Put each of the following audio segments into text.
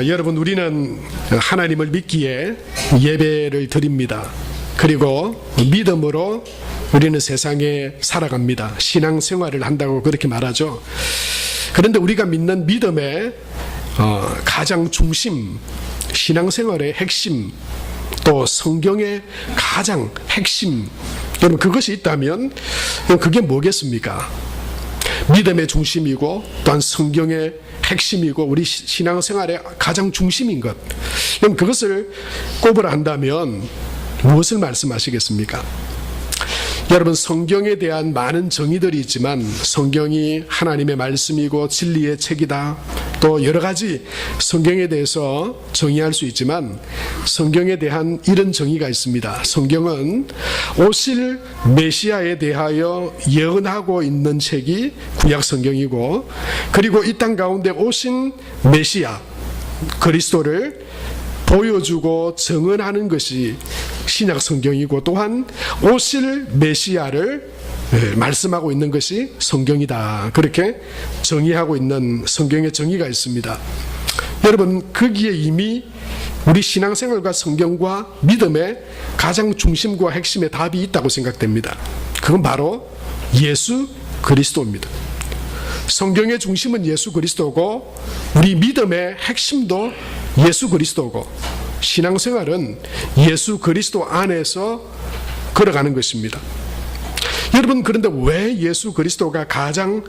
여러분, 우리는 하나님을 믿기에 예배를 드립니다. 그리고 믿음으로 우리는 세상에 살아갑니다. 신앙생활을 한다고 그렇게 말하죠. 그런데 우리가 믿는 믿음의 가장 중심, 신앙생활의 핵심, 또 성경의 가장 핵심, 여러분, 그것이 있다면 그게 뭐겠습니까? 믿음의 중심이고 또한 성경의 핵심이고 우리 신앙생활의 가장 중심인 것. 그럼 그것을 꼽으라 한다면 무엇을 말씀하시겠습니까? 여러분, 성경에 대한 많은 정의들이 있지만 성경이 하나님의 말씀이고 진리의 책이다. 또 여러 가지 성경에 대해서 정의할 수 있지만 성경에 대한 이런 정의가 있습니다. 성경은 오실 메시아에 대하여 예언하고 있는 책이 구약 성경이고, 그리고 이 땅 가운데 오신 메시아 그리스도를 보여주고 증언하는 것이 신약 성경이고, 또한 오실 메시아를 말씀하고 있는 것이 성경이다. 그렇게 정의하고 있는 성경의 정의가 있습니다. 여러분, 거기에 이미 우리 신앙생활과 성경과 믿음의 가장 중심과 핵심의 답이 있다고 생각됩니다. 그건 바로 예수 그리스도입니다. 성경의 중심은 예수 그리스도고 우리 믿음의 핵심도 예수 그리스도고 신앙생활은 예수 그리스도 안에서 걸어가는 것입니다. 여러분, 그런데 왜 예수 그리스도가 가장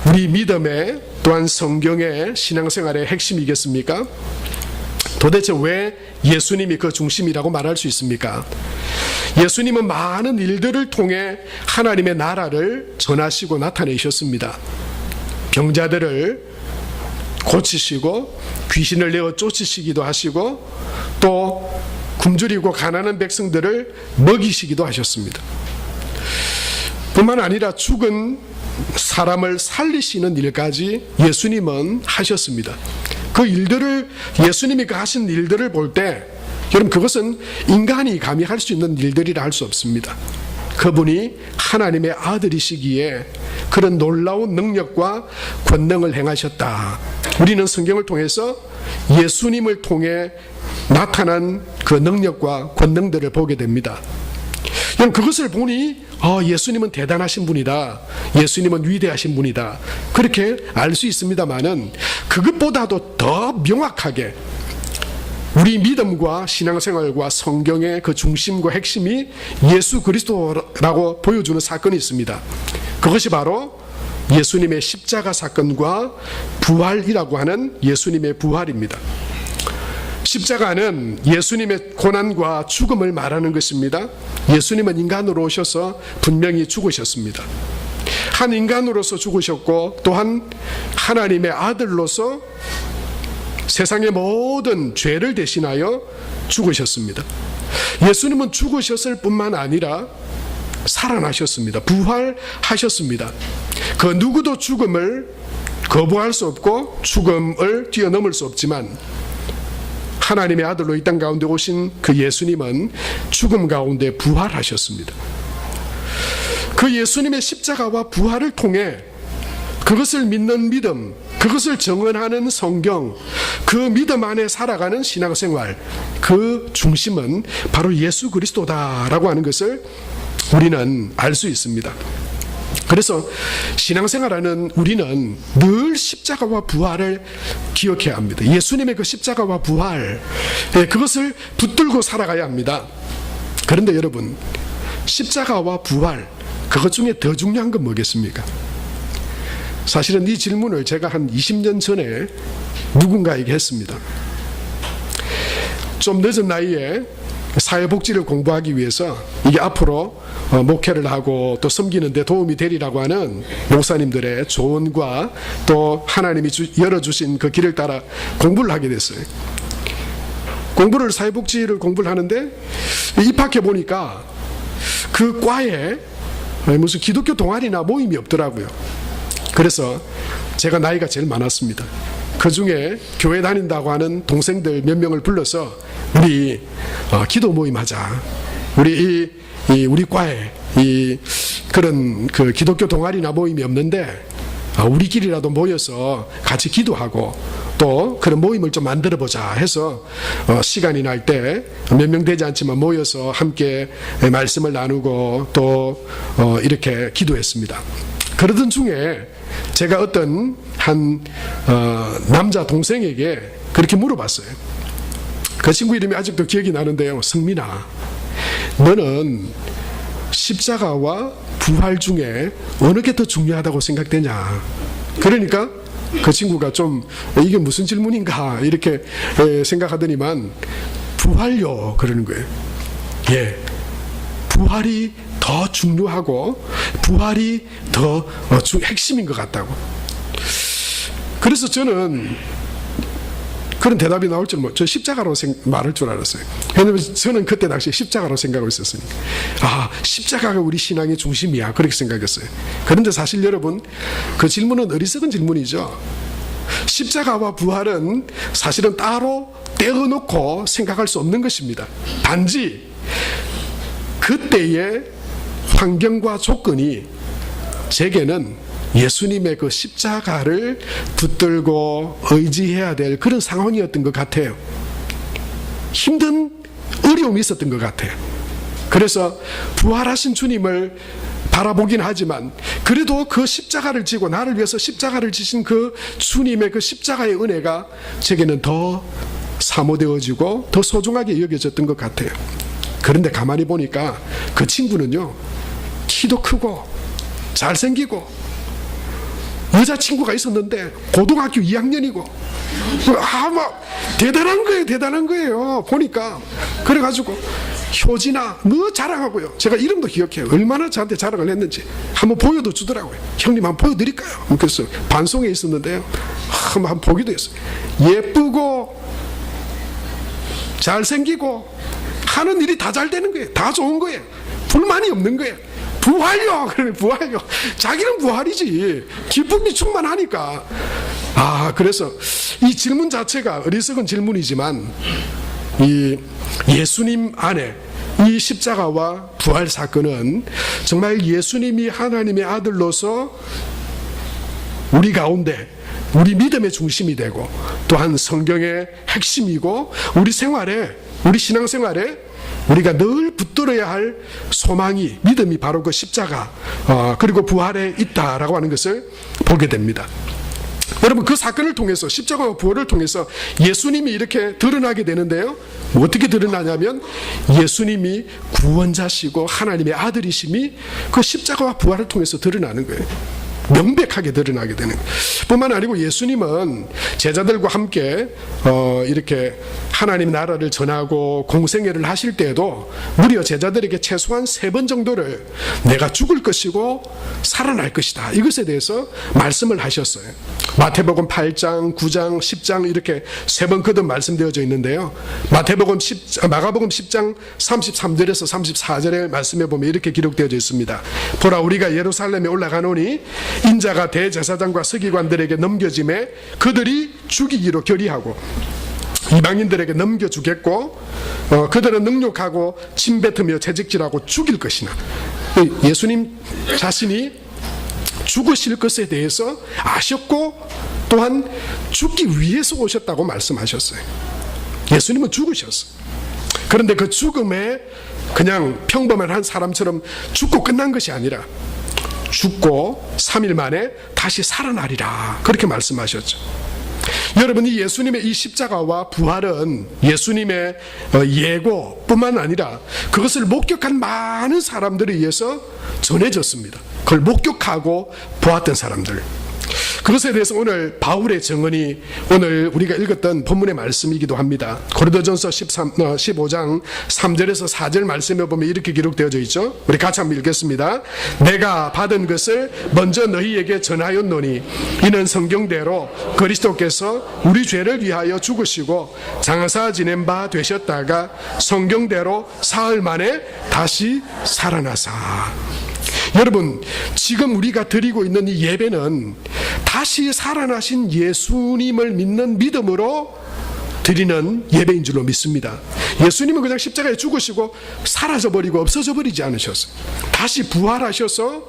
우리 믿음의 또한 성경의 신앙생활의 핵심이겠습니까? 도대체 왜 예수님이 그 중심이라고 말할 수 있습니까? 예수님은 많은 일들을 통해 하나님의 나라를 전하시고 나타내셨습니다. 병자들을 고치시고 귀신을 내어 쫓으시기도 하시고 또 굶주리고 가난한 백성들을 먹이시기도 하셨습니다. 뿐만 아니라 죽은 사람을 살리시는 일까지 예수님은 하셨습니다. 그 일들을, 예수님이 하신 일들을 볼 때 여러분, 그것은 인간이 감히 할 수 있는 일들이라 할 수 없습니다. 그분이 하나님의 아들이시기에 그런 놀라운 능력과 권능을 행하셨다. 우리는 성경을 통해서 예수님을 통해 나타난 그 능력과 권능들을 보게 됩니다. 그것을 보니 예수님은 대단하신 분이다, 예수님은 위대하신 분이다, 그렇게 알 수 있습니다만은 그것보다도 더 명확하게 우리 믿음과 신앙생활과 성경의 그 중심과 핵심이 예수 그리스도라고 보여주는 사건이 있습니다. 그것이 바로 예수님의 십자가 사건과 부활이라고 하는 예수님의 부활입니다. 십자가는 예수님의 고난과 죽음을 말하는 것입니다. 예수님은 인간으로 오셔서 분명히 죽으셨습니다. 한 인간으로서 죽으셨고 또한 하나님의 아들로서 세상의 모든 죄를 대신하여 죽으셨습니다. 예수님은 죽으셨을 뿐만 아니라 살아나셨습니다. 부활하셨습니다. 그 누구도 죽음을 거부할 수 없고 죽음을 뛰어넘을 수 없지만 하나님의 아들로 이 땅 가운데 오신 그 예수님은 죽음 가운데 부활하셨습니다. 그 예수님의 십자가와 부활을 통해 그것을 믿는 믿음, 그것을 정언하는 성경, 그 믿음 안에 살아가는 신앙생활, 그 중심은 바로 예수 그리스도다라고 하는 것을 우리는 알 수 있습니다. 그래서 신앙생활하는 우리는 늘 십자가와 부활을 기억해야 합니다. 예수님의 그 십자가와 부활, 그것을 붙들고 살아가야 합니다. 그런데 여러분, 십자가와 부활, 그것 중에 더 중요한 건 뭐겠습니까? 사실은 이 질문을 제가 한 20년 전에 누군가에게 했습니다. 좀 늦은 나이에 사회복지를 공부하기 위해서 이게 앞으로 목회를 하고 또 섬기는 데 도움이 되리라고 하는 목사님들의 조언과 또 하나님이 열어주신 그 길을 따라 공부를 하게 됐어요. 사회복지를 공부를 하는데 입학해 보니까 그 과에 무슨 기독교 동아리나 모임이 없더라고요. 그래서 제가 나이가 제일 많았습니다. 그 중에 교회 다닌다고 하는 동생들 몇 명을 불러서 우리 기도 모임 하자. 우리 과에 그런 그 기독교 동아리나 모임이 없는데 우리끼리라도 모여서 같이 기도하고 또 그런 모임을 좀 만들어 보자 해서 시간이 날 때 몇 명 되지 않지만 모여서 함께 말씀을 나누고 또 이렇게 기도했습니다. 그러던 중에 제가 어떤 한 남자 동생에게 그렇게 물어봤어요. 그 친구 이름이 아직도 기억이 나는데요. 성민아, 너는 십자가와 부활 중에 어느 게 더 중요하다고 생각되냐? 그러니까 그 친구가 좀 이게 무슨 질문인가 이렇게 생각하더니만 부활요 그러는 거예요. 예, 부활이 더 중요하고 부활이 더 핵심인 것 같다고. 그래서 저는 그런 대답이 나올 줄 저 십자가로 말할 줄 알았어요. 왜냐하면 저는 그때 당시에 십자가로 생각하고 있었으니까. 십자가가 우리 신앙의 중심이야 그렇게 생각했어요. 그런데 사실 여러분 그 질문은 어리석은 질문이죠. 십자가와 부활은 사실은 따로 떼어놓고 생각할 수 없는 것입니다. 단지 그때의 환경과 조건이 제게는 예수님의 그 십자가를 붙들고 의지해야 될 그런 상황이었던 것 같아요. 힘든 어려움이 있었던 것 같아요. 그래서 부활하신 주님을 바라보긴 하지만 그래도 그 십자가를 지고 나를 위해서 십자가를 지신 그 주님의 그 십자가의 은혜가 제게는 더 사모되어지고 더 소중하게 여겨졌던 것 같아요. 그런데 가만히 보니까 그 친구는요, 키도 크고 잘생기고 여자친구가 있었는데 고등학교 2학년이고 대단한 거예요 보니까. 그래가지고 효진아 뭐 자랑하고요. 제가 이름도 기억해요. 얼마나 저한테 자랑을 했는지 한번 보여도 주더라고요. 형님 한번 보여드릴까요? 그래서 반송에 있었는데요, 한번 보기도 했어요. 예쁘고 잘생기고 하는 일이 다 잘 되는 거예요. 다 좋은 거예요. 불만이 없는 거예요. 부활요. 그래, 부활요. 자기는 부활이지. 기쁨이 충만하니까. 그래서 이 질문 자체가 어리석은 질문이지만 이 예수님 안에 이 십자가와 부활 사건은 정말 예수님이 하나님의 아들로서 우리 가운데 우리 믿음의 중심이 되고 또한 성경의 핵심이고 우리 생활에, 우리 신앙생활에 우리가 늘 붙들어야 할 소망이, 믿음이 바로 그 십자가 그리고 부활에 있다라고 하는 것을 보게 됩니다. 여러분 그 사건을 통해서, 십자가와 부활을 통해서 예수님이 이렇게 드러나게 되는데요, 어떻게 드러나냐면 예수님이 구원자시고 하나님의 아들이심이 그 십자가와 부활을 통해서 드러나는 거예요. 명백하게 드러나게 되는 거예요. 뿐만 아니고 예수님은 제자들과 함께 이렇게 하나님 나라를 전하고 공생애를 하실 때에도 무려 제자들에게 최소한 3번 정도를 내가 죽을 것이고 살아날 것이다, 이것에 대해서 말씀을 하셨어요. 마태복음 8장, 9장, 10장 이렇게 3번 거듭 말씀되어져 있는데요, 마가복음 10장 33절에서 34절의 말씀에 보면 이렇게 기록되어져 있습니다. 보라, 우리가 예루살렘에 올라가노니 인자가 대제사장과 서기관들에게 넘겨짐에 그들이 죽이기로 결의하고 이방인들에게 넘겨주겠고 그들은 능욕하고 침뱉으며 채찍질하고 죽일 것이나. 예수님 자신이 죽으실 것에 대해서 아셨고 또한 죽기 위해서 오셨다고 말씀하셨어요. 예수님은 죽으셨어요. 그런데 그 죽음에 그냥 평범한 한 사람처럼 죽고 끝난 것이 아니라 죽고 3일 만에 다시 살아나리라, 그렇게 말씀하셨죠. 여러분, 이 예수님의 이 십자가와 부활은 예수님의 예고뿐만 아니라 그것을 목격한 많은 사람들에 의해서 전해졌습니다. 그걸 목격하고 보았던 사람들, 그것에 대해서 오늘 바울의 증언이 오늘 우리가 읽었던 본문의 말씀이기도 합니다. 고린도전서 15장 3절에서 4절 말씀에 보면 이렇게 기록되어져 있죠. 우리 같이 한번 읽겠습니다. 내가 받은 것을 먼저 너희에게 전하였노니 이는 성경대로 그리스도께서 우리 죄를 위하여 죽으시고 장사 지낸 바 되셨다가 성경대로 사흘 만에 다시 살아나사. 여러분, 지금 우리가 드리고 있는 이 예배는 다시 살아나신 예수님을 믿는 믿음으로 드리는 예배인 줄로 믿습니다. 예수님은 그냥 십자가에 죽으시고 사라져버리고 없어져버리지 않으셨어요. 다시 부활하셔서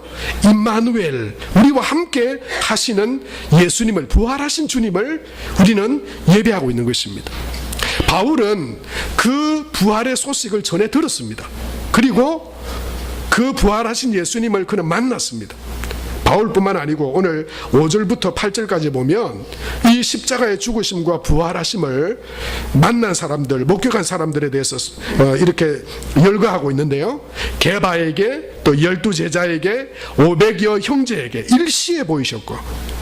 임마누엘, 우리와 함께 하시는 예수님을, 부활하신 주님을 우리는 예배하고 있는 것입니다. 바울은 그 부활의 소식을 전해 들었습니다. 그리고 그 부활하신 예수님을 그는 만났습니다. 바울뿐만 아니고 오늘 5절부터 8절까지 보면 이 십자가의 죽으심과 부활하심을 만난 사람들, 목격한 사람들에 대해서 이렇게 열거하고 있는데요. 게바에게, 또 12제자에게, 500여 형제에게 일시에 보이셨고,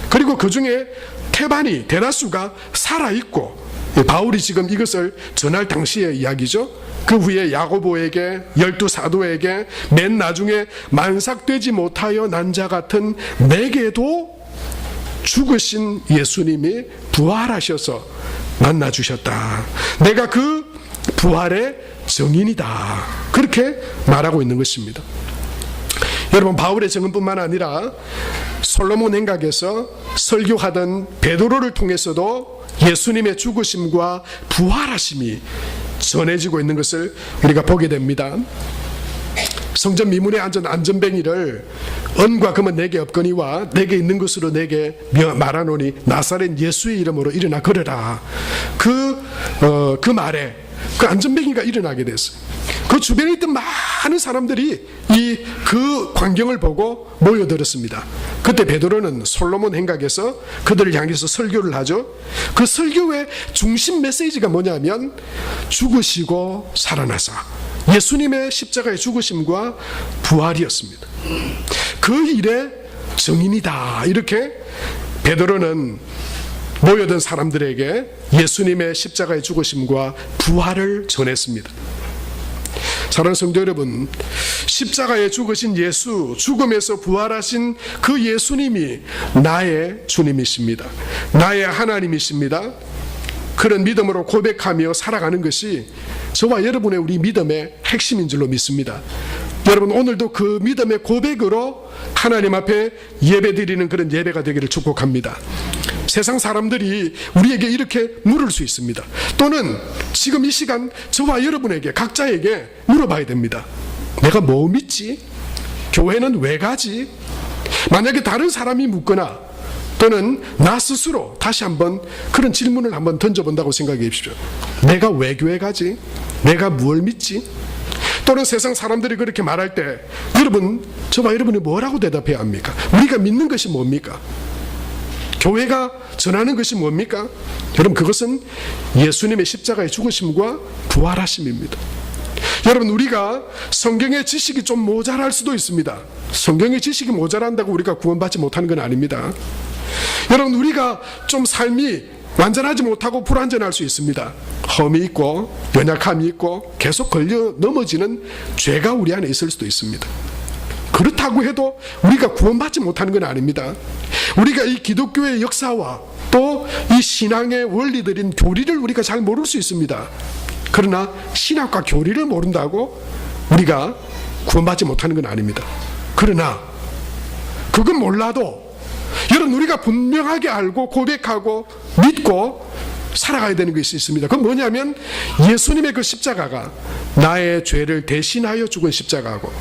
그리고 그 중에 태반이, 대다수가 살아있고, 바울이 지금 이것을 전할 당시의 이야기죠. 그 후에 야고보에게, 12사도에게, 맨 나중에 만삭되지 못하여 난 자 같은 내게도 죽으신 예수님이 부활하셔서 만나주셨다. 내가 그 부활의 증인이다. 그렇게 말하고 있는 것입니다. 여러분, 바울의 증언뿐만 아니라 솔로몬 행각에서 설교하던 베드로를 통해서도 예수님의 죽으심과 부활하심이 전해지고 있는 것을 우리가 보게 됩니다. 성전 미문에 앉은 안전뱅이를 은과 금은 내게 없거니와 내게 있는 것으로 내게 말하노니 나사렛 예수의 이름으로 일어나 걸으라. 그 말에 그 안전뱅이가 일어나게 됐어요. 그 주변에 있던 많은 사람들이 그 광경을 보고 모여들었습니다. 그때 베드로는 솔로몬 행각에서 그들을 향해서 설교를 하죠. 그 설교의 중심 메시지가 뭐냐면 죽으시고 살아나사, 예수님의 십자가의 죽으심과 부활이었습니다. 그 일의 증인이다. 이렇게 베드로는 모여든 사람들에게 예수님의 십자가의 죽으심과 부활을 전했습니다. 사랑하는 성도 여러분, 십자가에 죽으신 예수, 죽음에서 부활하신 그 예수님이 나의 주님이십니다. 나의 하나님이십니다. 그런 믿음으로 고백하며 살아가는 것이 저와 여러분의 우리 믿음의 핵심인 줄로 믿습니다. 여러분, 오늘도 그 믿음의 고백으로 하나님 앞에 예배드리는 그런 예배가 되기를 축복합니다. 세상 사람들이 우리에게 이렇게 물을 수 있습니다. 또는 지금 이 시간 저와 여러분에게, 각자에게 물어봐야 됩니다. 내가 뭐 믿지? 교회는 왜 가지? 만약에 다른 사람이 묻거나 또는 나 스스로 다시 한번 그런 질문을 한번 던져본다고 생각해 보십시오. 내가 왜 교회 가지? 내가 무엇을 믿지? 또는 세상 사람들이 그렇게 말할 때 여러분, 저와 여러분이 뭐라고 대답해야 합니까? 우리가 믿는 것이 뭡니까? 교회가 전하는 것이 뭡니까? 여러분, 그것은 예수님의 십자가의 죽으심과 부활하심입니다. 여러분, 우리가 성경의 지식이 좀 모자랄 수도 있습니다. 성경의 지식이 모자란다고 우리가 구원받지 못하는 건 아닙니다. 여러분, 우리가 좀 삶이 완전하지 못하고 불완전할 수 있습니다. 험이 있고 연약함이 있고 계속 걸려 넘어지는 죄가 우리 안에 있을 수도 있습니다. 그렇다고 해도 우리가 구원받지 못하는 건 아닙니다. 우리가 이 기독교의 역사와 또 이 신앙의 원리들인 교리를 우리가 잘 모를 수 있습니다. 그러나 신학과 교리를 모른다고 우리가 구원받지 못하는 건 아닙니다. 그러나 그건 몰라도 여러분, 우리가 분명하게 알고 고백하고 믿고 살아가야 되는 것이 있습니다. 그건 뭐냐면 예수님의 그 십자가가 나의 죄를 대신하여 죽은 십자가고,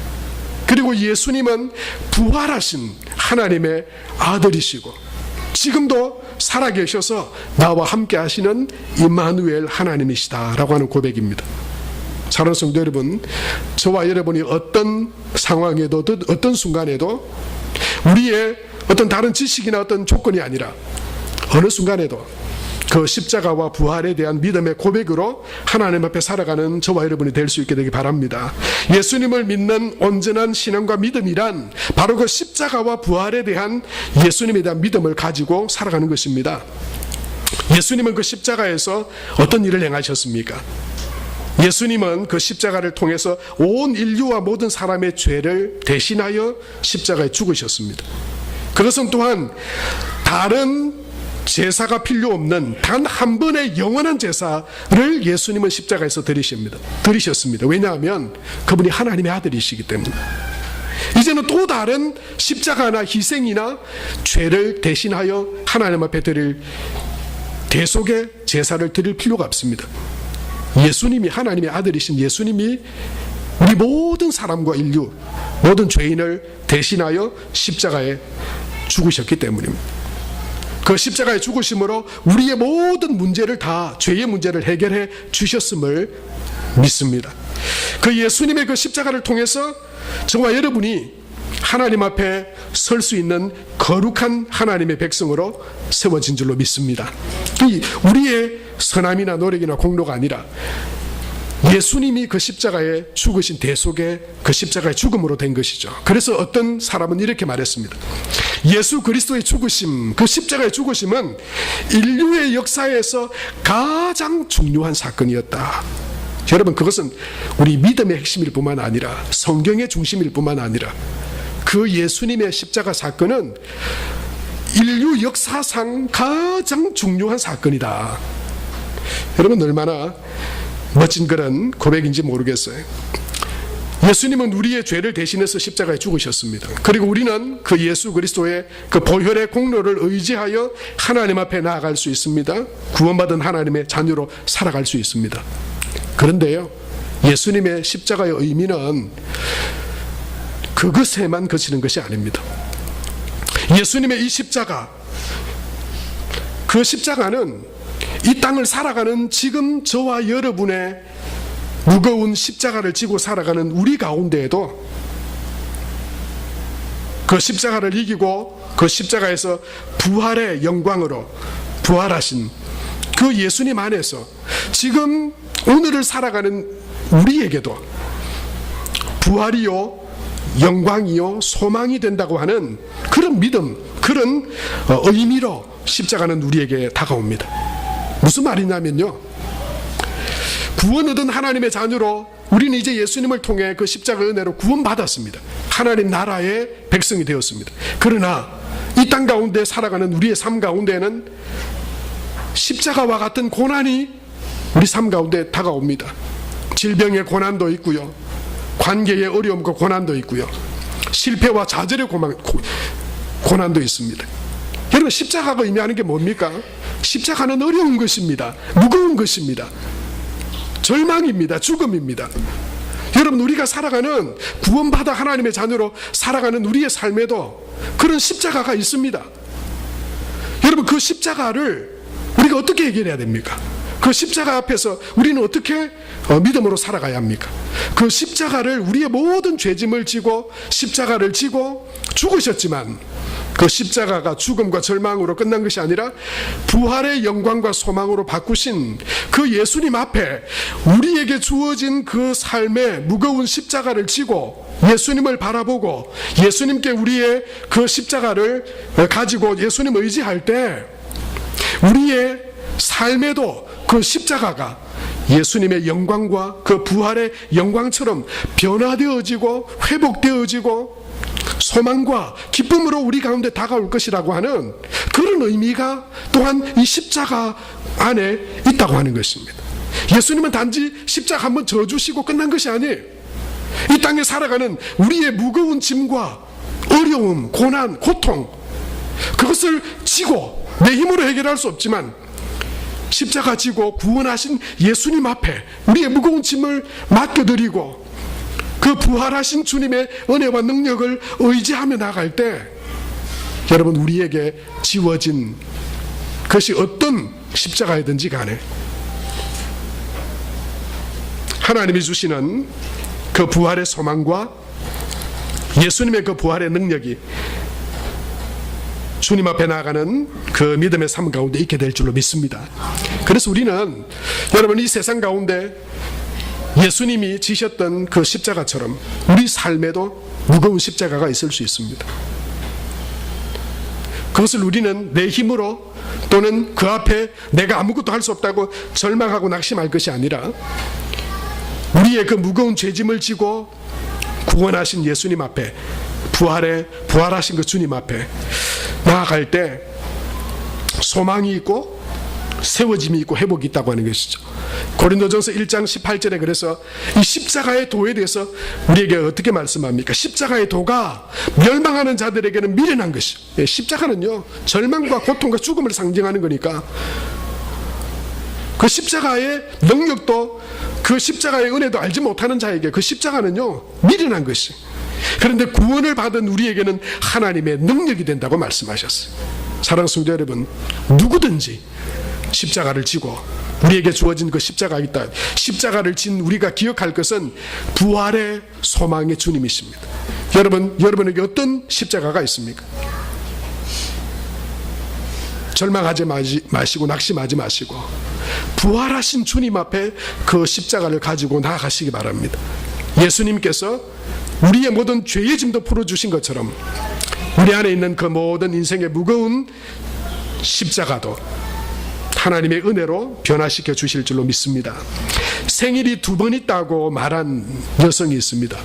그리고 예수님은 부활하신 하나님의 아들이시고 지금도 살아계셔서 나와 함께 하시는 임마누엘 하나님이시다라고 하는 고백입니다. 사랑하는 성도 여러분, 저와 여러분이 어떤 상황에도 어떤 순간에도 우리의 어떤 다른 지식이나 어떤 조건이 아니라 어느 순간에도 그 십자가와 부활에 대한 믿음의 고백으로 하나님 앞에 살아가는 저와 여러분이 될 수 있게 되기 바랍니다. 예수님을 믿는 온전한 신앙과 믿음이란 바로 그 십자가와 부활에 대한 예수님에 대한 믿음을 가지고 살아가는 것입니다. 예수님은 그 십자가에서 어떤 일을 행하셨습니까? 예수님은 그 십자가를 통해서 온 인류와 모든 사람의 죄를 대신하여 십자가에 죽으셨습니다. 그것은 또한 다른 제사가 필요 없는 단 한 번의 영원한 제사를 예수님은 십자가에서 드리셨습니다. 왜냐하면 그분이 하나님의 아들이시기 때문에. 이제는 또 다른 십자가나 희생이나 죄를 대신하여 하나님 앞에 드릴 대속의 제사를 드릴 필요가 없습니다. 예수님이, 하나님의 아들이신 예수님이 우리 모든 사람과 인류, 모든 죄인을 대신하여 십자가에 죽으셨기 때문입니다. 그 십자가의 죽으심으로 우리의 모든 문제를 다, 죄의 문제를 해결해 주셨음을 믿습니다. 그 예수님의 그 십자가를 통해서 저와 여러분이 하나님 앞에 설 수 있는 거룩한 하나님의 백성으로 세워진 줄로 믿습니다. 우리의 선함이나 노력이나 공로가 아니라 예수님이 그 십자가에 죽으신 대속의 그 십자가의 죽음으로 된 것이죠. 그래서 어떤 사람은 이렇게 말했습니다. 예수 그리스도의 죽으심, 그 십자가의 죽으심은 인류의 역사에서 가장 중요한 사건이었다. 여러분, 그것은 우리 믿음의 핵심일 뿐만 아니라 성경의 중심일 뿐만 아니라 그 예수님의 십자가 사건은 인류 역사상 가장 중요한 사건이다. 여러분, 얼마나 멋진 그런 고백인지 모르겠어요. 예수님은 우리의 죄를 대신해서 십자가에 죽으셨습니다. 그리고 우리는 그 예수 그리스도의 그 보혈의 공로를 의지하여 하나님 앞에 나아갈 수 있습니다. 구원받은 하나님의 자녀로 살아갈 수 있습니다. 그런데요, 예수님의 십자가의 의미는 그것에만 그치는 것이 아닙니다. 예수님의 이 십자가, 그 십자가는 이 땅을 살아가는 지금 저와 여러분의 무거운 십자가를 지고 살아가는 우리 가운데에도 그 십자가를 이기고 그 십자가에서 부활의 영광으로 부활하신 그 예수님 안에서 지금 오늘을 살아가는 우리에게도 부활이요, 영광이요, 소망이 된다고 하는 그런 믿음, 그런 의미로 십자가는 우리에게 다가옵니다. 무슨 말이냐면요, 구원 얻은 하나님의 자녀로 우리는 이제 예수님을 통해 그 십자가 은혜로 구원받았습니다. 하나님 나라의 백성이 되었습니다. 그러나 이 땅 가운데 살아가는 우리의 삶 가운데는 십자가와 같은 고난이 우리 삶 가운데 다가옵니다. 질병의 고난도 있고요, 관계의 어려움과 고난도 있고요, 실패와 좌절의 고난도 있습니다. 여러분, 십자가가 의미하는 게 뭡니까? 십자가는 어려운 것입니다. 무거운 것입니다. 절망입니다. 죽음입니다. 여러분, 우리가 살아가는, 구원받아 하나님의 자녀로 살아가는 우리의 삶에도 그런 십자가가 있습니다. 여러분, 그 십자가를 우리가 어떻게 해결해야 됩니까? 그 십자가 앞에서 우리는 어떻게 믿음으로 살아가야 합니까? 그 십자가를, 우리의 모든 죄짐을 지고 십자가를 지고 죽으셨지만 그 십자가가 죽음과 절망으로 끝난 것이 아니라 부활의 영광과 소망으로 바꾸신 그 예수님 앞에 우리에게 주어진 그 삶의 무거운 십자가를 지고 예수님을 바라보고 예수님께 우리의 그 십자가를 가지고 예수님 의지할 때 우리의 삶에도 그 십자가가 예수님의 영광과 그 부활의 영광처럼 변화되어지고 회복되어지고 소망과 기쁨으로 우리 가운데 다가올 것이라고 하는 그런 의미가 또한 이 십자가 안에 있다고 하는 것입니다. 예수님은 단지 십자가 한번 져주시고 끝난 것이 아니에요. 이 땅에 살아가는 우리의 무거운 짐과 어려움, 고난, 고통, 그것을 지고 내 힘으로 해결할 수 없지만 십자가 지고 구원하신 예수님 앞에 우리의 무거운 짐을 맡겨드리고 그 부활하신 주님의 은혜와 능력을 의지하며 나갈 때 여러분, 우리에게 지워진 것이 어떤 십자가이든지 간에 하나님이 주시는 그 부활의 소망과 예수님의 그 부활의 능력이 주님 앞에 나아가는 그 믿음의 삶 가운데 있게 될 줄로 믿습니다. 그래서 우리는 여러분, 이 세상 가운데 예수님이 지셨던 그 십자가처럼 우리 삶에도 무거운 십자가가 있을 수 있습니다. 그것을 우리는 내 힘으로 또는 그 앞에 내가 아무것도 할 수 없다고 절망하고 낙심할 것이 아니라 우리의 그 무거운 죄짐을 지고 구원하신 예수님 앞에 부활하신 그 주님 앞에 나아갈 때 소망이 있고 세워짐이 있고 회복이 있다고 하는 것이죠. 고린도전서 1장 18절에 그래서 이 십자가의 도에 대해서 우리에게 어떻게 말씀합니까? 십자가의 도가 멸망하는 자들에게는 미련한 것이. 십자가는요, 절망과 고통과 죽음을 상징하는 거니까 그 십자가의 능력도, 그 십자가의 은혜도 알지 못하는 자에게 그 십자가는요 미련한 것이, 그런데 구원을 받은 우리에게는 하나님의 능력이 된다고 말씀하셨어요. 사랑하는 성도 여러분, 누구든지 십자가를 지고, 우리에게 주어진 그 십자가가 있다. 십자가를 진 우리가 기억할 것은 부활의 소망의 주님이십니다. 여러분에게 어떤 십자가가 있습니까? 절망하지 마시고 낙심하지 마시고 부활하신 주님 앞에 그 십자가를 가지고 나아가시기 바랍니다. 예수님께서 우리의 모든 죄의 짐도 풀어주신 것처럼 우리 안에 있는 그 모든 인생의 무거운 십자가도 하나님의 은혜로 변화시켜 주실 줄로 믿습니다. 생일이 2번 있다고 말한 여성이 있습니다.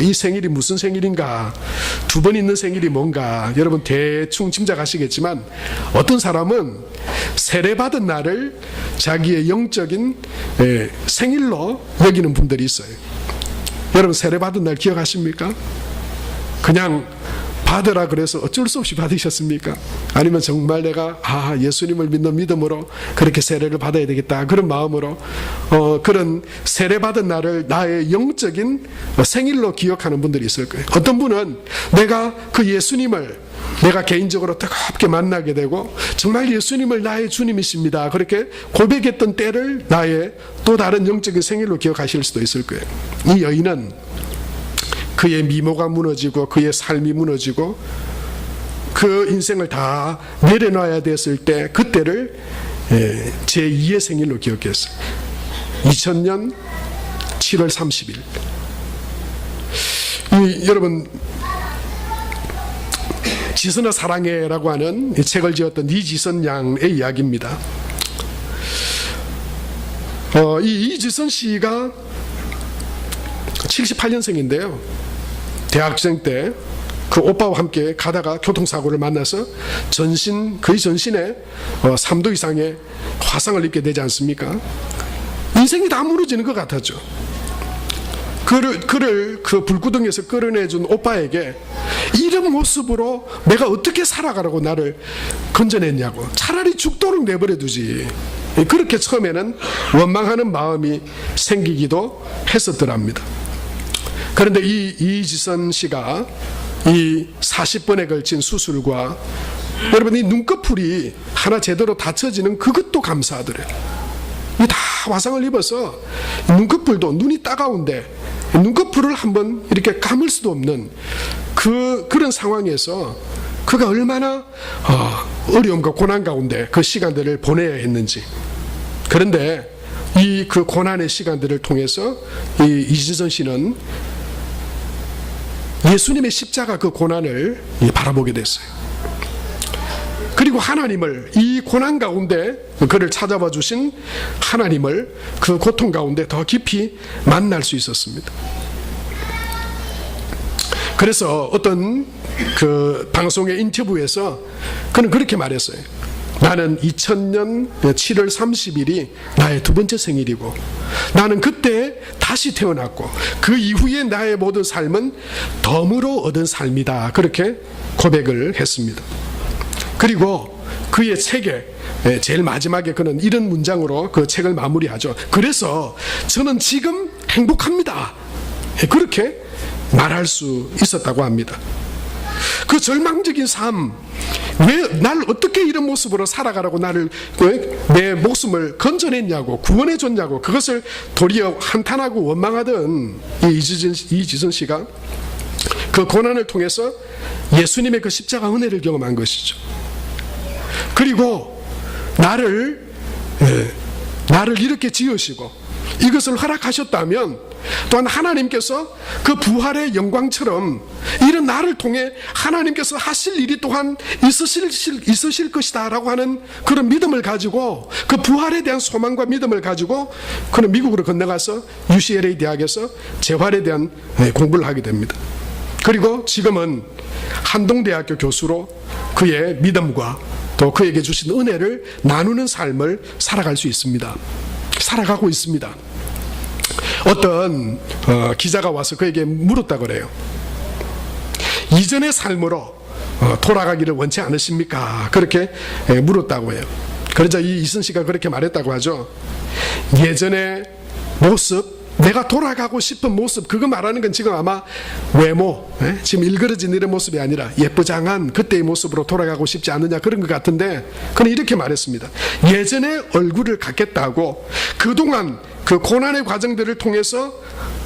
이 생일이 무슨 생일인가, 2번 있는 생일이 뭔가 여러분 대충 짐작하시겠지만, 어떤 사람은 세례받은 날을 자기의 영적인 생일로 여기는 분들이 있어요. 여러분 세례받은 날 기억하십니까? 그냥 받으라 그래서 어쩔 수 없이 받으셨습니까? 아니면 정말 내가 예수님을 믿는 믿음으로 그렇게 세례를 받아야 되겠다 그런 마음으로 그런 세례받은 날을 나의 영적인 생일로 기억하는 분들이 있을 거예요. 어떤 분은 내가 그 예수님을 내가 개인적으로 뜨겁게 만나게 되고 정말 예수님을 나의 주님이십니다 그렇게 고백했던 때를 나의 또 다른 영적인 생일로 기억하실 수도 있을 거예요. 이 여인은 그의 미모가 무너지고 그의 삶이 무너지고 그 인생을 다 내려놔야 됐을 때 그때를 제2의 생일로 기억했어요. 2000년 7월 30일. 여러분 지선아 사랑해라고 하는 책을 지었던 이지선 양의 이야기입니다. 이 이지선 씨가 78년생인데요. 대학생 때 그 오빠와 함께 가다가 교통사고를 만나서 거의 전신에 3도 이상의 화상을 입게 되지 않습니까? 인생이 다 무너지는 것 같았죠. 그를 그 불구덩이에서 끌어내준 오빠에게 이런 모습으로 내가 어떻게 살아가라고 나를 건져냈냐고, 차라리 죽도록 내버려두지, 그렇게 처음에는 원망하는 마음이 생기기도 했었더랍니다. 그런데 이 이지선 씨가 이 40번에 걸친 수술과 여러분 이 눈꺼풀이 하나 제대로 닫혀지는 그것도 감사하더래요. 다 화상을 입어서 눈꺼풀도 눈이 따가운데 눈꺼풀을 한번 이렇게 감을 수도 없는 그런 상황에서 그가 얼마나 어려움과 고난 가운데 그 시간들을 보내야 했는지. 그런데 그 고난의 시간들을 통해서 이 이지선 씨는 예수님의 십자가 그 고난을 바라보게 됐어요. 그리고 하나님을, 이 고난 가운데 그를 찾아봐 주신 하나님을 그 고통 가운데 더 깊이 만날 수 있었습니다. 그래서 어떤 그 방송의 인터뷰에서 그는 그렇게 말했어요. 나는 2000년 7월 30일이 나의 2번째 생일이고 나는 그때 다시 태어났고 그 이후에 나의 모든 삶은 덤으로 얻은 삶이다, 그렇게 고백을 했습니다. 그리고 그의 책에 제일 마지막에 그는 이런 문장으로 그 책을 마무리하죠. 그래서 저는 지금 행복합니다, 그렇게 말할 수 있었다고 합니다. 그 절망적인 삶, 왜 날 어떻게 이런 모습으로 살아가라고 내 목숨을 건져냈냐고, 구원해줬냐고, 그것을 도리어 한탄하고 원망하던 이지선 씨가 그 고난을 통해서 예수님의 그 십자가 은혜를 경험한 것이죠. 그리고 나를 이렇게 지으시고 이것을 허락하셨다면 또한 하나님께서 그 부활의 영광처럼 이런 나를 통해 하나님께서 하실 일이 또한 있으실 것이다 라고 하는 그런 믿음을 가지고, 그 부활에 대한 소망과 믿음을 가지고 그는 미국으로 건너가서 UCLA 대학에서 재활에 대한 공부를 하게 됩니다. 그리고 지금은 한동대학교 교수로 그의 믿음과 또 그에게 주신 은혜를 나누는 삶을 살아가고 있습니다. 어떤 기자가 와서 그에게 물었다 그래요. 이전의 삶으로 돌아가기를 원치 않으십니까? 그렇게 물었다고 해요. 그러자 이 이순 씨가 그렇게 말했다고 하죠. 예전의 모습, 내가 돌아가고 싶은 모습, 그거 말하는 건 지금 아마 외모, 지금 일그러진 이런 모습이 아니라 예쁘장한 그때의 모습으로 돌아가고 싶지 않느냐, 그런 것 같은데, 그는 이렇게 말했습니다. 예전의 얼굴을 갖겠다고 그동안 그 고난의 과정들을 통해서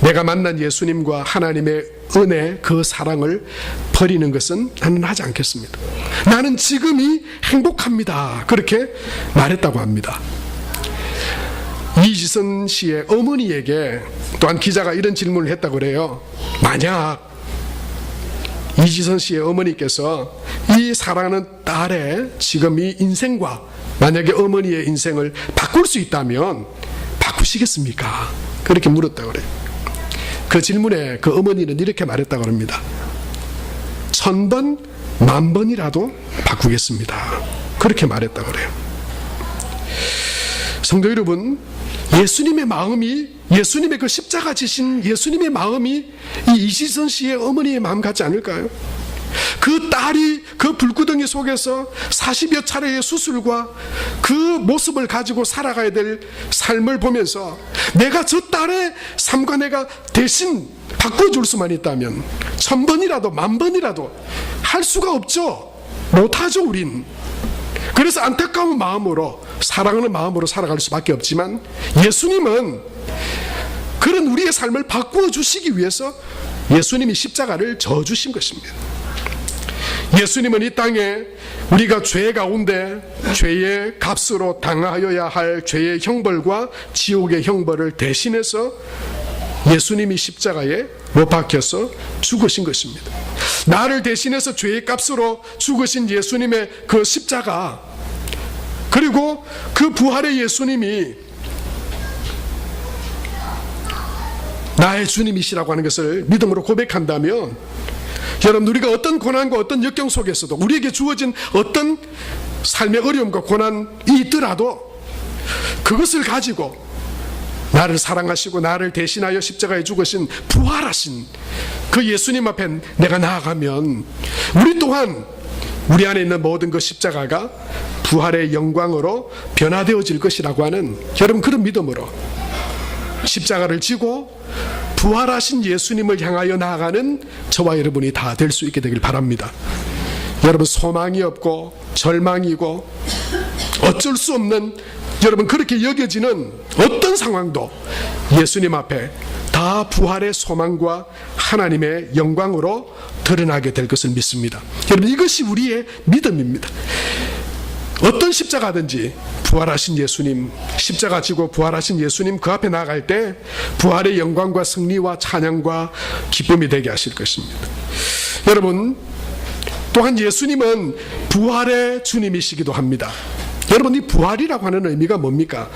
내가 만난 예수님과 하나님의 은혜, 그 사랑을 버리는 것은 나는 하지 않겠습니다. 나는 지금이 행복합니다. 그렇게 말했다고 합니다. 이지선 씨의 어머니에게 또한 기자가 이런 질문을 했다고 그래요. 만약 이지선 씨의 어머니께서 이 사랑하는 딸의 지금 이 인생과 만약에 어머니의 인생을 바꿀 수 있다면 바꾸시겠습니까? 그렇게 물었다고 그래요. 그 질문에 그 어머니는 이렇게 말했다고 합니다. 1000번, 10,000번이라도 바꾸겠습니다. 그렇게 말했다고 그래요. 성도 여러분, 예수님의 마음이, 예수님의 그 십자가 지신 예수님의 마음이 이 이지선 씨의 어머니의 마음 같지 않을까요? 그 딸이 그 불구덩이 속에서 40여 차례의 수술과 그 모습을 가지고 살아가야 될 삶을 보면서 내가 저 딸의 삶과 내가 대신 바꿔줄 수만 있다면 1000번이라도 10,000번이라도 할 수가 없죠. 못하죠, 우린. 그래서 안타까운 마음으로, 사랑하는 마음으로 살아갈 수밖에 없지만 예수님은 그런 우리의 삶을 바꾸어 주시기 위해서 예수님이 십자가를 져 주신 것입니다. 예수님은 이 땅에 우리가 죄 가운데 죄의 값으로 당하여야 할 죄의 형벌과 지옥의 형벌을 대신해서 예수님이 십자가에 못 박혀서 죽으신 것입니다. 나를 대신해서 죄의 값으로 죽으신 예수님의 그 십자가, 그리고 그 부활의 예수님이 나의 주님이시라고 하는 것을 믿음으로 고백한다면, 여러분, 우리가 어떤 고난과 어떤 역경 속에서도 우리에게 주어진 어떤 삶의 어려움과 고난이 있더라도 그것을 가지고 나를 사랑하시고 나를 대신하여 십자가에 죽으신 부활하신 그 예수님 앞에 내가 나아가면 우리 또한 우리 안에 있는 모든 그 십자가가 부활의 영광으로 변화되어질 것이라고 하는, 여러분, 그런 믿음으로 십자가를 지고 부활하신 예수님을 향하여 나아가는 저와 여러분이 다 될 수 있게 되길 바랍니다. 여러분, 소망이 없고 절망이고 어쩔 수 없는, 여러분, 그렇게 여겨지는 어떤 상황도 예수님 앞에 다 부활의 소망과 하나님의 영광으로 드러나게 될 것을 믿습니다. 여러분, 이것이 우리의 믿음입니다. 어떤 십자가든지 부활하신 예수님, 십자가 지고 부활하신 예수님 그 앞에 나아갈 때 부활의 영광과 승리와 찬양과 기쁨이 되게 하실 것입니다. 여러분, 또한 예수님은 부활의 주님이시기도 합니다. 여러분, 이 부활이라고 하는 의미가 뭡니까?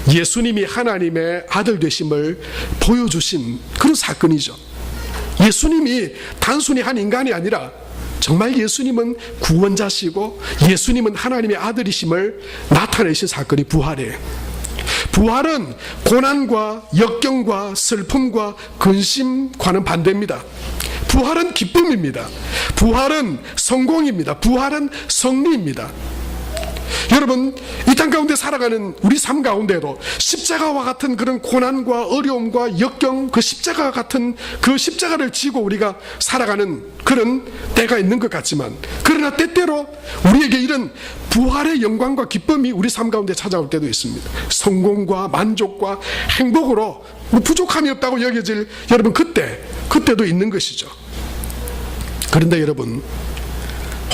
예수님이 하나님의 아들 되심을 보여주신 그런 사건이죠. 예수님이 단순히 한 인간이 아니라 정말 예수님은 구원자시고 예수님은 하나님의 아들이심을 나타내신 사건이 부활이에요. 부활은 고난과 역경과 슬픔과 근심과는 반대입니다. 부활은 기쁨입니다. 부활은 성공입니다. 부활은 승리입니다. 여러분, 이 땅 가운데 살아가는 우리 삶 가운데도 십자가와 같은 그런 고난과 어려움과 역경, 그 십자가와 같은 그 십자가를 지고 우리가 살아가는 그런 때가 있는 것 같지만, 그러나 때때로 우리에게 이런 부활의 영광과 기쁨이 우리 삶 가운데 찾아올 때도 있습니다. 성공과 만족과 행복으로 부족함이 없다고 여겨질, 여러분, 그때도 있는 것이죠. 그런데 여러분,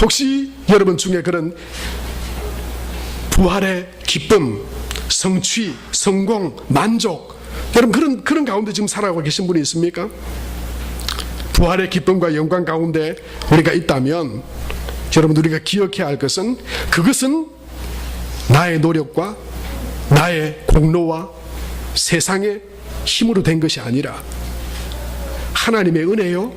혹시 여러분 중에 그런 부활의 기쁨, 성취, 성공, 만족, 여러분, 그런 가운데 지금 살아가고 계신 분이 있습니까? 부활의 기쁨과 영광 가운데 우리가 있다면, 여러분, 우리가 기억해야 할 것은, 그것은 나의 노력과 나의 공로와 세상의 힘으로 된 것이 아니라 하나님의 은혜요,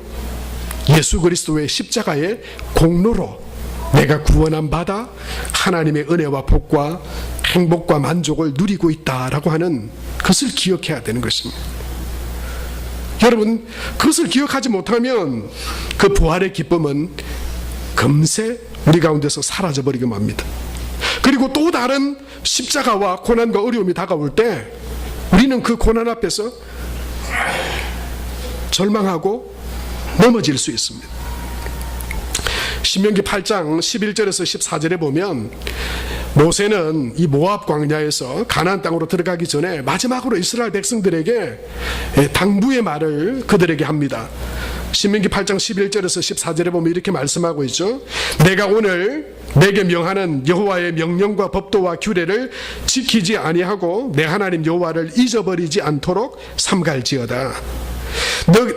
예수 그리스도의 십자가의 공로로 내가 구원함 받아 하나님의 은혜와 복과 행복과 만족을 누리고 있다라고 하는 것을 기억해야 되는 것입니다. 여러분, 그것을 기억하지 못하면 그 부활의 기쁨은 금세 우리 가운데서 사라져버리기만 합니다. 그리고 또 다른 십자가와 고난과 어려움이 다가올 때 우리는 그 고난 앞에서 절망하고 넘어질 수 있습니다. 신명기 8장 11절에서 14절에 보면 모세는 이 모압 광야에서 가나안 땅으로 들어가기 전에 마지막으로 이스라엘 백성들에게 당부의 말을 그들에게 합니다. 신명기 8장 11절에서 14절에 보면 이렇게 말씀하고 있죠. 내가 오늘 내게 명하는 여호와의 명령과 법도와 규례를 지키지 아니하고 내 하나님 여호와를 잊어버리지 않도록 삼갈지어다.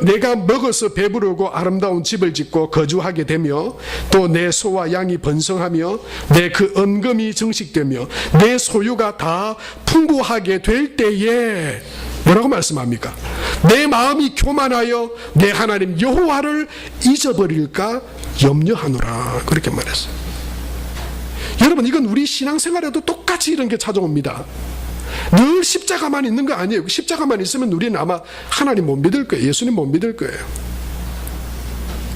내가 먹어서 배부르고 아름다운 집을 짓고 거주하게 되며 또 내 소와 양이 번성하며 내 그 언금이 정식되며 내 소유가 다 풍부하게 될 때에 뭐라고 말씀합니까? 내 마음이 교만하여 내 하나님 여호와를 잊어버릴까 염려하노라. 그렇게 말했어요. 여러분, 이건 우리 신앙생활에도 똑같이 이런 게 찾아옵니다. 늘 십자가만 있는 거 아니에요. 십자가만 있으면 우리는 아마 하나님 못 믿을 거예요. 예수님 못 믿을 거예요.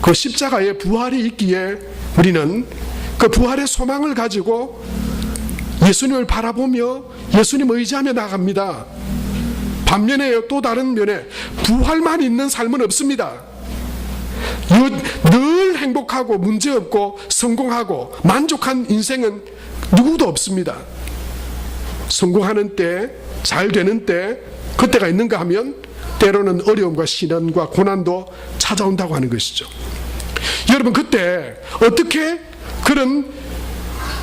그 십자가에 부활이 있기에 우리는 그 부활의 소망을 가지고 예수님을 바라보며 예수님 의지하며 나갑니다. 반면에 또 다른 면에 부활만 있는 삶은 없습니다. 늘 행복하고 문제없고 성공하고 만족한 인생은 누구도 없습니다. 성공하는 때, 잘 되는 때, 그때가 있는가 하면 때로는 어려움과 시련과 고난도 찾아온다고 하는 것이죠. 여러분, 그때 어떻게 그런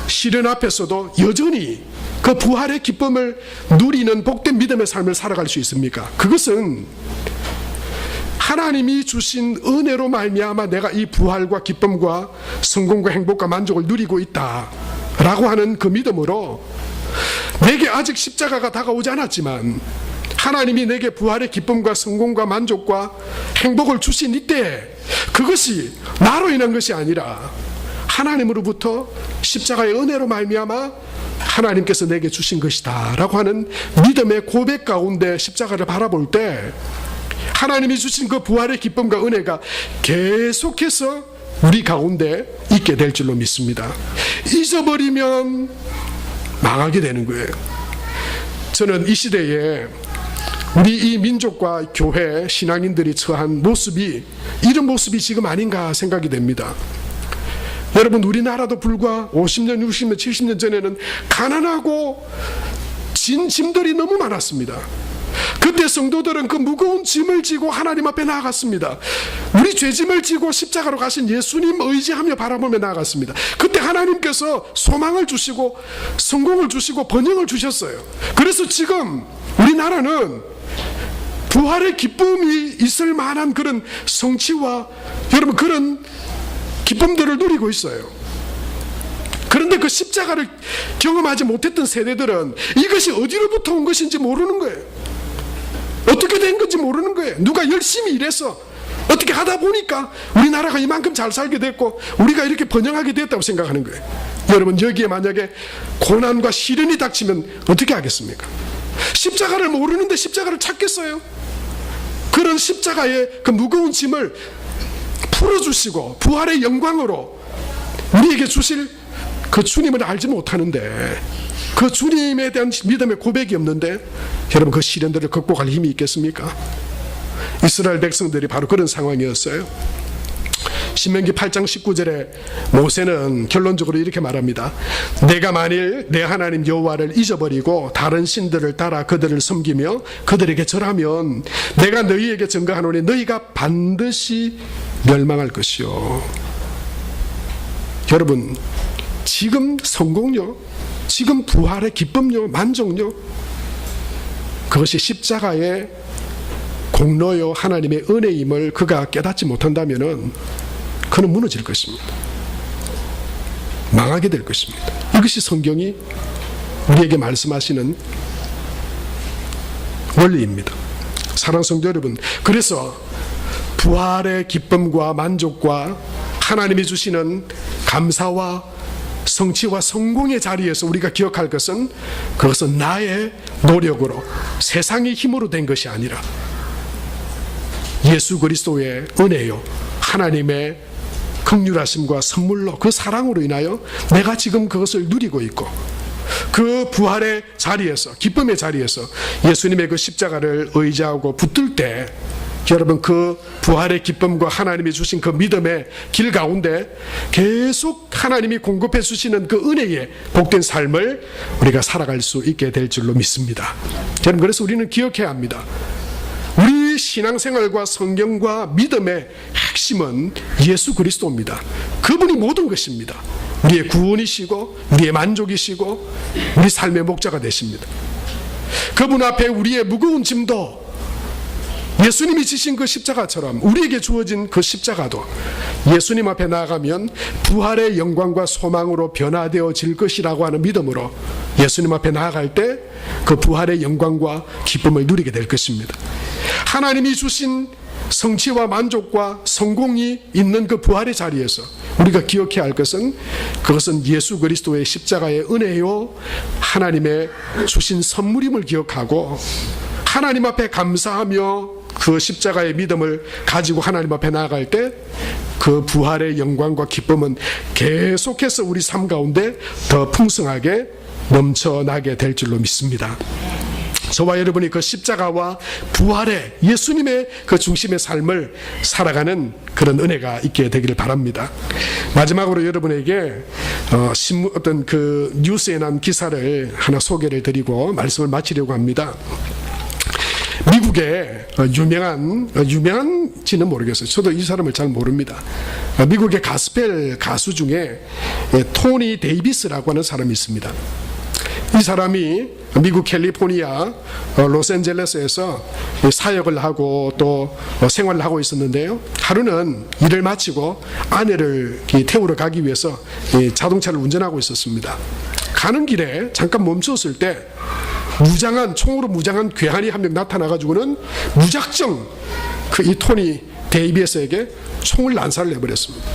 시련 앞에서도 여전히 그 부활의 기쁨을 누리는 복된 믿음의 삶을 살아갈 수 있습니까? 그것은 하나님이 주신 은혜로 말미암아 내가 이 부활과 기쁨과 성공과 행복과 만족을 누리고 있다라고 하는 그 믿음으로 내게 아직 십자가가 다가오지 않았지만 하나님이 내게 부활의 기쁨과 성공과 만족과 행복을 주신 이때 그것이 나로 인한 것이 아니라 하나님으로부터 십자가의 은혜로 말미암아 하나님께서 내게 주신 것이다 라고 하는 믿음의 고백 가운데 십자가를 바라볼 때 하나님이 주신 그 부활의 기쁨과 은혜가 계속해서 우리 가운데 있게 될 줄로 믿습니다. 잊어버리면 망하게 되는 거예요. 저는 이 시대에 우리 이 민족과 교회 신앙인들이 처한 모습이 이런 모습이 지금 아닌가 생각이 됩니다. 여러분, 우리나라도 불과 50년, 60년, 70년 전에는 가난하고 진 짐들이 너무 많았습니다. 그때 성도들은 그 무거운 짐을 지고 하나님 앞에 나아갔습니다. 우리 죄짐을 지고 십자가로 가신 예수님 의지하며 바라보며 나아갔습니다. 그때 하나님께서 소망을 주시고 성공을 주시고 번영을 주셨어요. 그래서 지금 우리나라는 부활의 기쁨이 있을 만한 그런 성취와 여러분 그런 기쁨들을 누리고 있어요. 그런데 그 십자가를 경험하지 못했던 세대들은 이것이 어디로부터 온 것인지 모르는 거예요. 어떻게 된 건지 모르는 거예요. 누가 열심히 일해서 어떻게 하다 보니까 우리나라가 이만큼 잘 살게 됐고 우리가 이렇게 번영하게 됐다고 생각하는 거예요. 여러분, 여기에 만약에 고난과 시련이 닥치면 어떻게 하겠습니까? 십자가를 모르는데 십자가를 찾겠어요? 그런 십자가의 그 무거운 짐을 풀어주시고 부활의 영광으로 우리에게 주실 그 주님을 알지 못하는데, 그 주님에 대한 믿음의 고백이 없는데 여러분, 그 시련들을 극복할 힘이 있겠습니까? 이스라엘 백성들이 바로 그런 상황이었어요. 신명기 8장 19절에 모세는 결론적으로 이렇게 말합니다. 내가 만일 내 하나님 여호와를 잊어버리고 다른 신들을 따라 그들을 섬기며 그들에게 절하면 내가 너희에게 증거하노니 너희가 반드시 멸망할 것이요. 여러분, 지금 성공요, 지금 부활의 기쁨요, 만족요, 그것이 십자가의 공로요 하나님의 은혜임을 그가 깨닫지 못한다면 그는 무너질 것입니다. 망하게 될 것입니다. 이것이 성경이 우리에게 말씀하시는 원리입니다. 사랑하는 성도 여러분, 그래서 부활의 기쁨과 만족과 하나님이 주시는 감사와 성취와 성공의 자리에서 우리가 기억할 것은, 그것은 나의 노력으로 세상의 힘으로 된 것이 아니라 예수 그리스도의 은혜요, 하나님의 긍휼하심과 선물로, 그 사랑으로 인하여 내가 지금 그것을 누리고 있고 그 부활의 자리에서, 기쁨의 자리에서 예수님의 그 십자가를 의지하고 붙들 때 여러분, 그 부활의 기쁨과 하나님이 주신 그 믿음의 길 가운데 계속 하나님이 공급해 주시는 그 은혜의 복된 삶을 우리가 살아갈 수 있게 될 줄로 믿습니다. 여러분, 그래서 우리는 기억해야 합니다. 우리 신앙생활과 성경과 믿음의 핵심은 예수 그리스도입니다. 그분이 모든 것입니다. 우리의 구원이시고 우리의 만족이시고 우리 삶의 목자가 되십니다. 그분 앞에 우리의 무거운 짐도 예수님이 지신 그 십자가처럼 우리에게 주어진 그 십자가도 예수님 앞에 나아가면 부활의 영광과 소망으로 변화되어질 것이라고 하는 믿음으로 예수님 앞에 나아갈 때 그 부활의 영광과 기쁨을 누리게 될 것입니다. 하나님이 주신 성취와 만족과 성공이 있는 그 부활의 자리에서 우리가 기억해야 할 것은, 그것은 예수 그리스도의 십자가의 은혜요 하나님의 주신 선물임을 기억하고 하나님 앞에 감사하며 그 십자가의 믿음을 가지고 하나님 앞에 나아갈 때 그 부활의 영광과 기쁨은 계속해서 우리 삶 가운데 더 풍성하게 넘쳐나게 될 줄로 믿습니다. 저와 여러분이 그 십자가와 부활의 예수님의 그 중심의 삶을 살아가는 그런 은혜가 있게 되기를 바랍니다. 마지막으로 여러분에게 어떤 그 뉴스에 난 기사를 하나 소개를 드리고 말씀을 마치려고 합니다. 미국의 유명한지는 모르겠어요. 저도 이 사람을 잘 모릅니다. 미국의 가스펠 가수 중에 토니 데이비스라고 하는 사람이 있습니다. 이 사람이 미국 캘리포니아 로스앤젤레스에서 사역을 하고 또 생활을 하고 있었는데요. 하루는 일을 마치고 아내를 태우러 가기 위해서 자동차를 운전하고 있었습니다. 가는 길에 잠깐 멈췄을 때 총으로 무장한 괴한이 한 명 나타나가지고는 무작정 이 토니 데이비스에게 총을 난사를 해버렸습니다.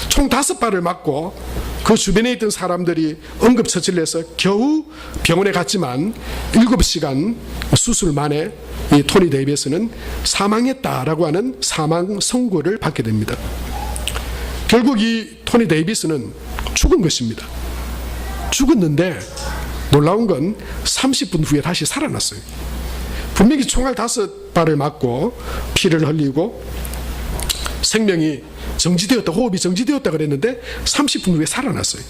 총 5발을 맞고 그 주변에 있던 사람들이 응급처치를 해서 겨우 병원에 갔지만 7시간 수술 만에 이 토니 데이비스는 사망했다라고 하는 사망 선고를 받게 됩니다. 결국 이 토니 데이비스는 죽은 것입니다. 죽었는데 놀라운 건 30분 후에 다시 살아났어요. 분명히 총알 5발을 맞고 피를 흘리고 생명이 정지되었다, 호흡이 정지되었다 그랬는데 30분 후에 살아났어요.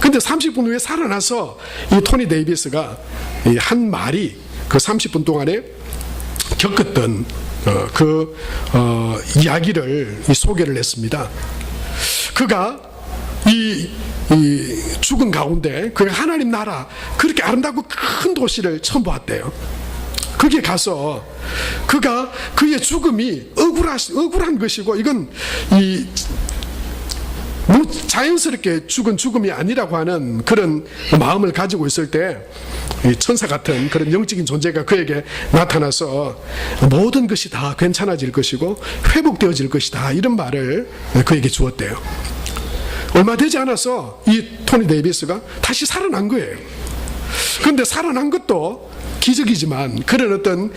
근데 30분 후에 살아나서 이 토니 데이비스가 한 말이 그 30분 동안에 겪었던 이야기를 소개를 했습니다. 그가 이 죽은 가운데 그가 하나님 나라 그렇게 아름답고 큰 도시를 처음 보았대요. 거기에 가서 그의 죽음이 억울한 것이고 이건 자연스럽게 죽은 죽음이 아니라고 하는 그런 마음을 가지고 있을 때 천사 같은 그런 영적인 존재가 그에게 나타나서 모든 것이 다 괜찮아질 것이고 회복되어질 것이다, 이런 말을 그에게 주었대요. 얼마 되지 않아서 이 토니 데이비스가 다시 살아난 거예요. 그런데 살아난 것도 기적이지만 그런 어떤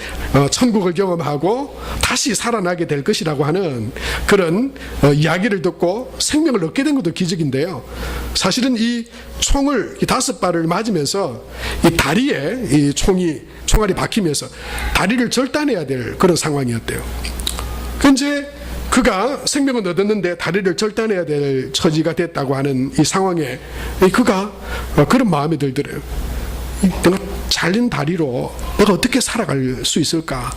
천국을 경험하고 다시 살아나게 될 것이라고 하는 그런 이야기를 듣고 생명을 얻게 된 것도 기적인데요. 사실은 이 총을 5발을 맞으면서 이 다리에 이 총알이 박히면서 다리를 절단해야 될 그런 상황이었대요. 이제 그가 생명을 얻었는데 다리를 절단해야 될 처지가 됐다고 하는 이 상황에 그가 그런 마음이 들더래요. 내가 잘린 다리로 내가 어떻게 살아갈 수 있을까?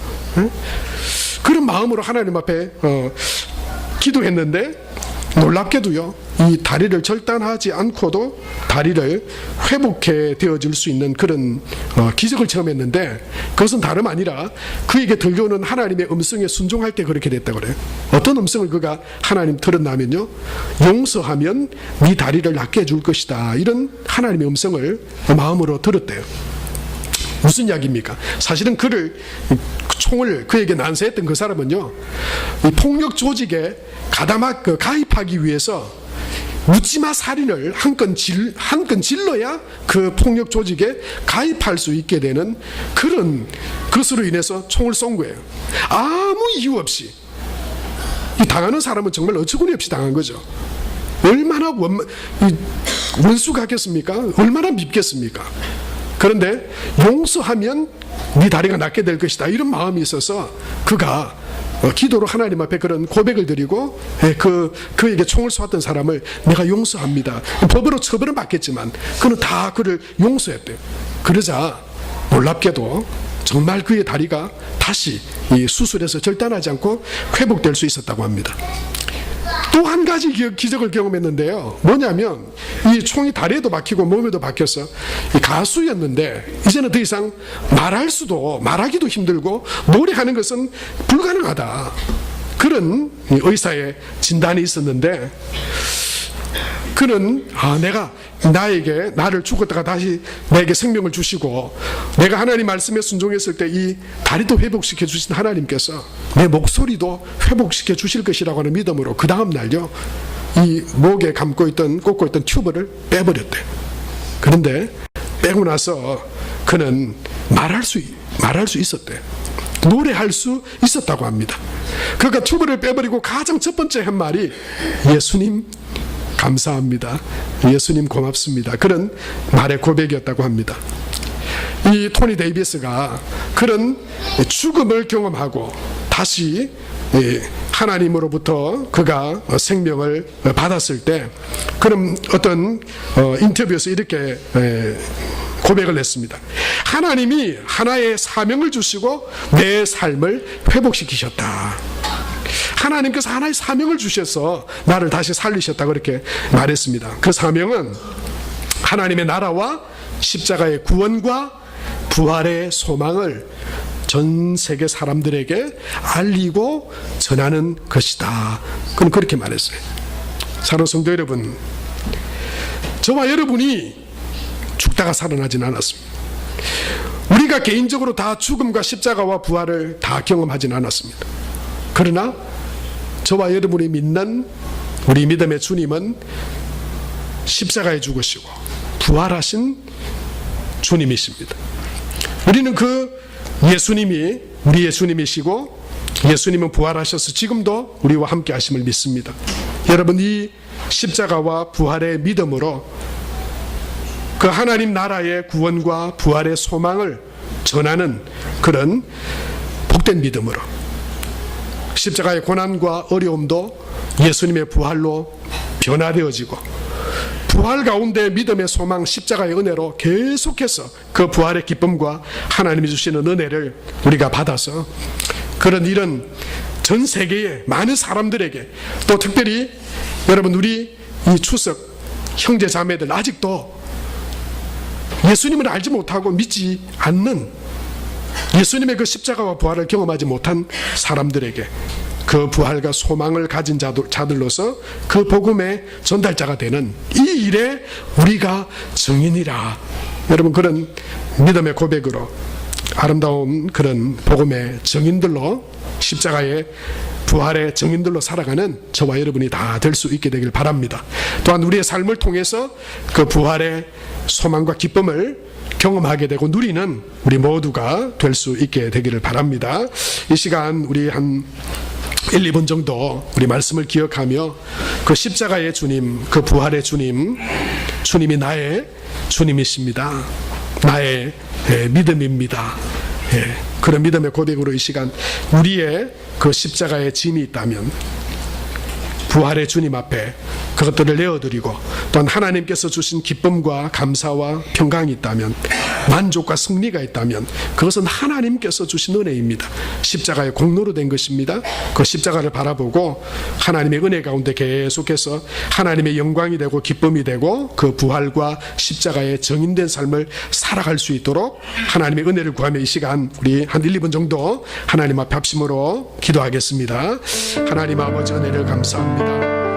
그런 마음으로 하나님 앞에 기도했는데 놀랍게도요, 이 다리를 절단하지 않고도 다리를 회복해 되어질 수 있는 그런 기적을 체험했는데, 그것은 다름 아니라 그에게 들려오는 하나님의 음성에 순종할 때 그렇게 됐다고 그래요. 어떤 음성을 그가 하나님 들었냐면요, 용서하면 네 다리를 낫게 해줄 것이다, 이런 하나님의 음성을 마음으로 들었대요. 무슨 이야기입니까? 사실은 총을 그에게 난사했던 그 사람은요, 이 폭력 조직에 가입하기 위해서 묻지마 살인을 한 건 질러야 그 폭력 조직에 가입할 수 있게 되는 그런 것으로 인해서 총을 쏜 거예요. 아무 이유 없이. 이 당하는 사람은 정말 어처구니 없이 당한 거죠. 얼마나 원수가 하겠습니까? 얼마나 밉겠습니까? 그런데 용서하면 네 다리가 낫게 될 것이다, 이런 마음이 있어서 그가 기도로 하나님 앞에 그런 고백을 드리고 그에게 총을 쏘았던 사람을 내가 용서합니다. 법으로 처벌은 받겠지만 그는 다 그를 용서했대요. 그러자 놀랍게도 정말 그의 다리가 다시 이 수술에서 절단하지 않고 회복될 수 있었다고 합니다. 또 한 가지 기적을 경험했는데요. 뭐냐면 이 총이 다리에도 박히고 몸에도 박혀서 이 가수였는데 이제는 더 이상 말하기도 힘들고 노래하는 것은 불가능하다, 그런 의사의 진단이 있었는데 그는 나를 죽었다가 다시 나에게 생명을 주시고 내가 하나님 말씀에 순종했을 때 이 다리도 회복시켜 주신 하나님께서 내 목소리도 회복시켜 주실 것이라고 하는 믿음으로 그 다음 날요 이 목에 꽂고 있던 튜브를 빼버렸대요. 그런데 빼고 나서 그는 말할 수 있었대요. 노래할 수 있었다고 합니다. 그러니까 튜브를 빼버리고 가장 첫 번째 한 말이 예수님 감사합니다, 예수님 고맙습니다, 그런 말의 고백이었다고 합니다. 이 토니 데이비스가 그런 죽음을 경험하고 다시 하나님으로부터 그가 생명을 받았을 때 그런 어떤 인터뷰에서 이렇게 고백을 했습니다. 하나님이 하나의 사명을 주시고 내 삶을 회복시키셨다. 하나님께서 하나의 사명을 주셔서 나를 다시 살리셨다, 그렇게 말했습니다. 그 사명은 하나님의 나라와 십자가의 구원과 부활의 소망을 전 세계 사람들에게 알리고 전하는 것이다. 그는 그렇게 말했어요. 사랑하는 성도 여러분, 저와 여러분이 죽다가 살아나진 않았습니다. 우리가 개인적으로 다 죽음과 십자가와 부활을 다 경험하진 않았습니다. 그러나 저와 여러분이 믿는 우리 믿음의 주님은 십자가에 죽으시고 부활하신 주님이십니다. 우리는 그 예수님이 우리의 주님이시고 예수님은 부활하셔서 지금도 우리와 함께 하심을 믿습니다. 여러분, 이 십자가와 부활의 믿음으로 그 하나님 나라의 구원과 부활의 소망을 전하는 그런 복된 믿음으로 십자가의 고난과 어려움도 예수님의 부활로 변화되어지고 부활 가운데 믿음의 소망 십자가의 은혜로 계속해서 그 부활의 기쁨과 하나님이 주시는 은혜를 우리가 받아서 그런 이런 전 세계의 많은 사람들에게, 또 특별히 여러분 우리 이 추석 형제 자매들 아직도 예수님을 알지 못하고 믿지 않는 예수님의 그 십자가와 부활을 경험하지 못한 사람들에게 그 부활과 소망을 가진 자들로서 그 복음의 전달자가 되는 이 일에 우리가 증인이라. 여러분, 그런 믿음의 고백으로 아름다운 그런 복음의 증인들로, 십자가의 부활의 증인들로 살아가는 저와 여러분이 다 될 수 있게 되길 바랍니다. 또한 우리의 삶을 통해서 그 부활의 소망과 기쁨을 경험하게 되고 누리는 우리 모두가 될 수 있게 되기를 바랍니다. 이 시간 우리 한 1, 2분 정도 우리 말씀을 기억하며 그 십자가의 주님, 그 부활의 주님, 주님이 나의 주님이십니다. 나의 믿음입니다. 그런 믿음의 고백으로 이 시간 우리의 그 십자가의 짐이 있다면 부활의 주님 앞에 그것들을 내어드리고, 또한 하나님께서 주신 기쁨과 감사와 평강이 있다면, 만족과 승리가 있다면 그것은 하나님께서 주신 은혜입니다. 십자가의 공로로 된 것입니다. 그 십자가를 바라보고 하나님의 은혜 가운데 계속해서 하나님의 영광이 되고 기쁨이 되고 그 부활과 십자가의 정인된 삶을 살아갈 수 있도록 하나님의 은혜를 구하며 이 시간 우리 한 1, 2분 정도 하나님 앞에 합심으로 기도하겠습니다. 하나님 아버지, 은혜를 감사합니다.